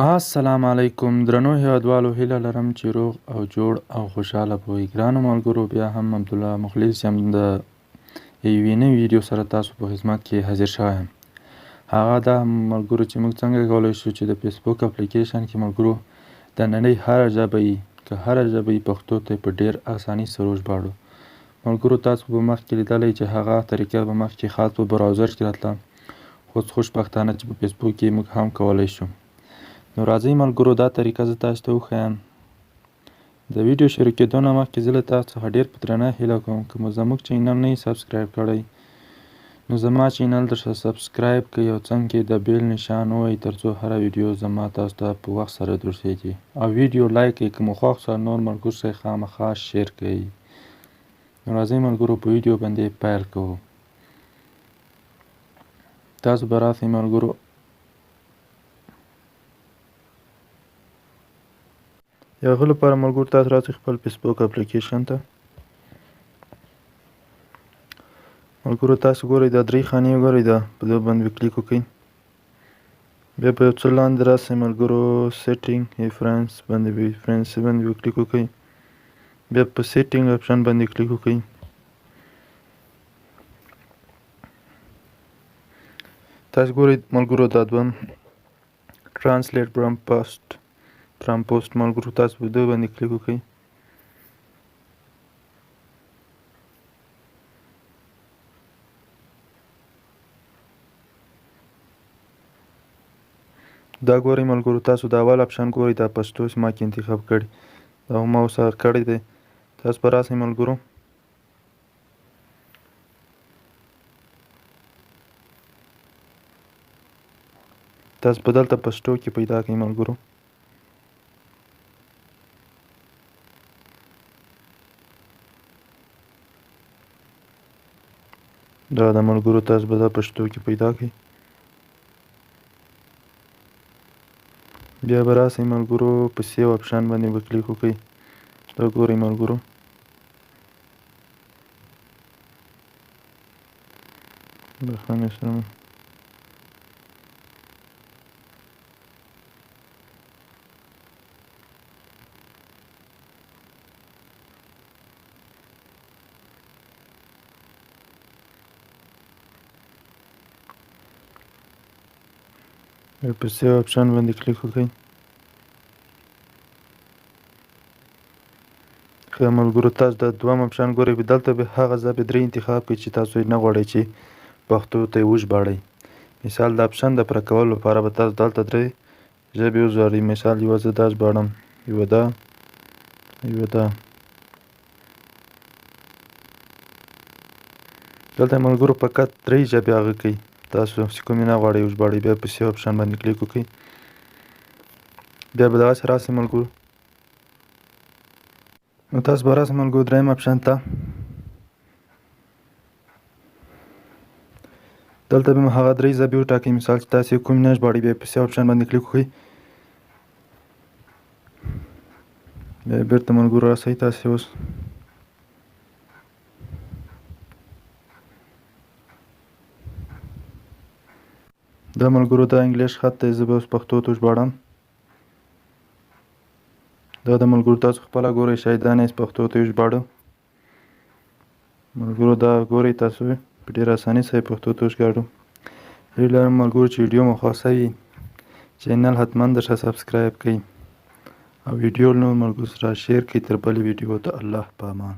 السلام علیکم درنو هیوادوالو، هیله لرم چې روغ او جوړ او خوشحاله به وئ. ګرانو ملګرو، بیا هم عبدالله مخلص یم د یوې نوې ویډیو سره تاسو په خدمت کې حاضر شوی یم. هغه دا ملګرو چې موږ څنګه کولی شو چې د فیسبوک اپلیکیشن کې ملګرو د نړۍ هره ژبه یي که هره ژبه یي پښتو ته په ډېر اساني سره وژباړو. ملګرو تاسو به مخکې لیدلی چې هغه طریقه به مخکې خاص په براوزر کې راتله، خو خوشبختانه چې په فیسبوک کې موږ هم کولی شو. نو راځئ ملګرو دا طریقه زه تاسو ته وښیم. د ویډیو شروع کېدو نه مخکې زه له تاسو څخه ډېر په درنه هیله کوم که مو زموږ چینل نه یې سبسکرایب کړی نو زما چینل درسره سبسکرایب کړئ او څنګ کې د بیل نشان ووهئ تر څو هره ویډیو زما تاسو ته په وخت سره دررسیږي، او ویډیو لایک کړئ که مو خوښ سره نور ملګرو سره خامخا شیر کړئ. نو راځئ ملګرو په ویډیو باندې پیل کوو. تاسو به راسئ ملګرو د هغه لپاره ملګرو تاسو راسئ خپل فیسبوک اپلیکیشن ته. ملګرو تاسو ګورئ دا درې خانې وګورئ، دا په دې باندې کلیک وکړئ. بیا په یو څه لاندې راسئ ملګرو سیټینګ ریفرنس باندې کلیک وکړئ. بیا په سیټینګ آپشن باندې کلیک وکړئ. تاسو ګورئ ملګرو دا دویم ترانسلیټ فرام پوسټ ملګرو تاسو په دې باندې کلیک وکړئ. دا ګورئ ملګرو تاسو دا اول آپشن ګورئ، دا پښتو چې ما کې انتخاب کړی دا ما ورسره کړی دی. تاسو به راسئ ملګرو تاسو به دلته پښتو کې پیدا کړئ ملګرو. دا د ملګرو تاسو به دا پښتو کې پیدا کړئ. بیا به راسئ ملګرو په سیو آپشن باندې به کلیک وکړئ. دا ګورئ ملګرو بخښنې سره په سیو آپشن باندې کلیک وکړئ. ښه ملګرو تاسو دا دویم آپشن ګورئ، دلته به هغه ژبې درې انتخاب کړئ چې تاسو یې نه غواړئ چې پښتو ته یې وژباړئ. مثال د آپشن د پوره کولو لپاره به تاسو دلته درې ژبې وژباړئ. مثال یوه زه دا ژباړم، یوه دا، دلته ملګرو فقط درې ژبې هغه کوي، تاسو چې کومې نه غواړئ وژباړئ. بیا په سیو آپشن باندې کلیک وکړئ. بیا به دغسې راسئ ملګرو. نو تاسو به راسئ ملګرو درېیم آپشن ته. دلته به مو هغه درې ژبې وټاکئ، مثال چې تاسو یې کومې نه ژباړئ. بیا په سیو آپشن باندې کلیک وکړئ. بیا بېرته ملګرو راسئ تاسې اوس دا ملګرو دا انګلیش خط دی، زه به اوس پښتو ته ژباړم. دا د ملګرو تاسو خپله ګورئ شاید دا نه یې پښتو ته ژباړه. ملګرو دا ګورئ تاسو په ډېره اسانۍ سره یې پښتو ته وژباړو. هیله لرم ملګرو چې ویډیو مو خوښه وي. چینل حتما درسره سبسکرایب کړئ او ویډیو نور ملګرو سره شیر کړئ. تر بلې ویډیو ته الله په امان.